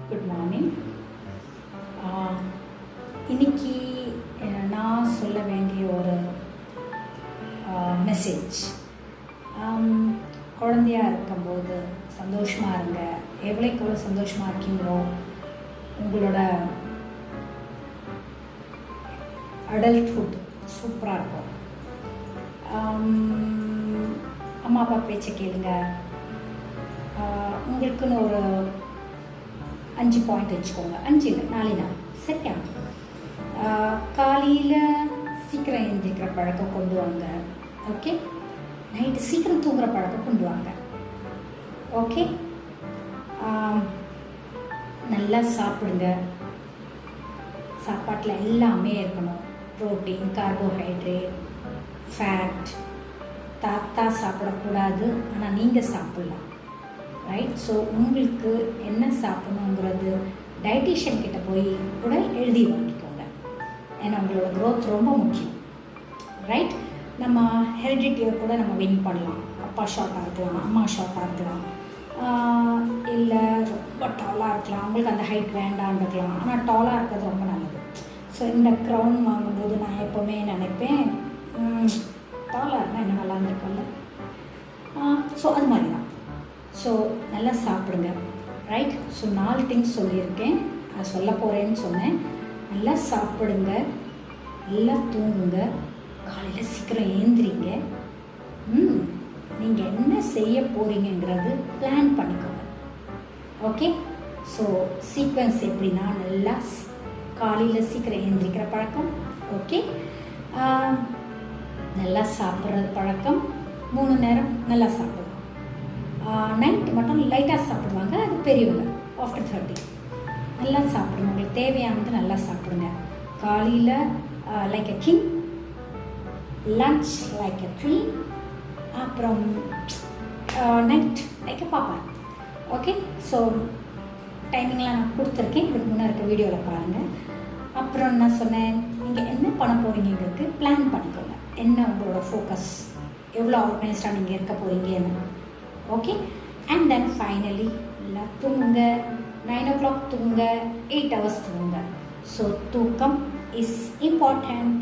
Good morning. இன்னைக்கு நான் சொல்ல வேண்டிய ஒரு மெசேஜ், குழந்தையாக இருக்கும்போது சந்தோஷமாக இருங்க. எவ்வளோக்கு எவ்வளோ சந்தோஷமாக இருக்கீங்களோ உங்களோட அடல்ட்ஹுட் சூப்பராக இருக்கும். அம்மா அப்பா பேச்சை கேளுங்க. உங்களுக்குன்னு ஒரு 5 பாயிண்ட் வச்சுக்கோங்க. 5 இல்லை 4 நாள் சரியா? காலையில் சீக்கிரம் எழுந்திரிக்கிற பழக்கம் கொண்டு வாங்க. ஓகே. நைட்டு சீக்கிரம் தூங்குற பழக்கம் கொண்டு வாங்க. ஓகே. நல்லா சாப்பிடுங்க. சாப்பாட்டில் எல்லாமே இருக்கணும். Protein, carbohydrate, fat. தாத்தா சாப்பிடக்கூடாது, ஆனால் நீங்கள் சாப்பிட்லாம். ரைட்? ஸோ உங்களுக்கு என்ன சாப்பிடணுங்கிறது டயட்டிஷியன் கிட்ட போய் கூட எழுதி வாங்கிக்கோங்க. ஏன்னா உங்களோட க்ரோத் ரொம்ப முக்கியம். ரைட்? நம்ம ஹெரிடிட்டியை கூட நம்ம வின் பண்ணலாம். அப்பா ஷார்ட்டாக இருக்கலாம், அம்மா ஷார்ட்டாக இருக்கலாம், இல்லை ரொம்ப டாலாக இருக்கலாம். அவங்களுக்கு அந்த ஹைட் வேண்டான்னு இருக்கலாம். ஆனால் டாலாக இருக்கிறது ரொம்ப நல்லது. ஸோ இந்த க்ரௌன் வாங்கும்போது நான் எப்போவுமே நினைப்பேன், டாலாக இருந்தால் என்ன நல்லா இருந்திருக்கும்ல. ஸோ அது மாதிரி தான். ஸோ நல்லா சாப்பிடுங்க. ரைட்? ஸோ 4 திங்ஸ் சொல்லியிருக்கேன். நான் சொல்ல போகிறேன்னு சொன்னேன். நல்லா சாப்பிடுங்க, நல்லா தூங்குங்க, காலையில் சீக்கிரம் ஏந்திரிங்க. நீங்கள் என்ன செய்ய போகிறீங்கிறது பிளான் பண்ணிக்கோங்க. ஓகே. ஸோ சீக்வன்ஸ் எப்படின்னா, நல்லா காலையில் சீக்கிரம் ஏந்திரிக்கிற பழக்கம். ஓகே. நல்லா சாப்பிட்றது பழக்கம். 3 நேரம் நல்லா சாப்பிடுவோம். நைட்டு மட்டும் லைட்டாக சாப்பிடுவாங்க, அது பெரியவங்க ஆஃப்டர் 30. நல்லா சாப்பிடுங்க. உங்களுக்கு தேவையானது நல்லா சாப்பிடுங்க. காலையில் like a king, lunch like a queen, அப்புறம் நைட் லைக் எ பாப்பா. ஓகே. ஸோ டைமிங்லாம் நான் கொடுத்துருக்கேன். இதுக்கு முன்னே இருக்க வீடியோவில் பாருங்கள். அப்புறம் நான் சொன்னேன், நீங்கள் என்ன பண்ண போகிறீங்கிறது பிளான் பண்ணிக்கோங்க. என்ன உங்களோட ஃபோக்கஸ், எவ்வளோ ஆர்கனைஸ்டாக நீங்கள் இருக்க போகிறீங்கன்னு. ஓகே. அண்ட் தென் ஃபைனலி எல்லாம் தூங்குங்க. 9 o'clock தூங்குங்க, 8 hours தூங்குங்க. ஸோ தூக்கம் is important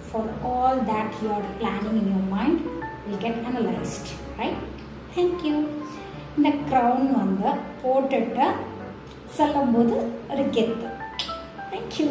for all that you are planning in your mind will get analyst. Right? Thank you. இந்த க்ரௌன் போட்டுட்டு சொல்லும்போது ஒரு கெத்து. தேங்க்யூ.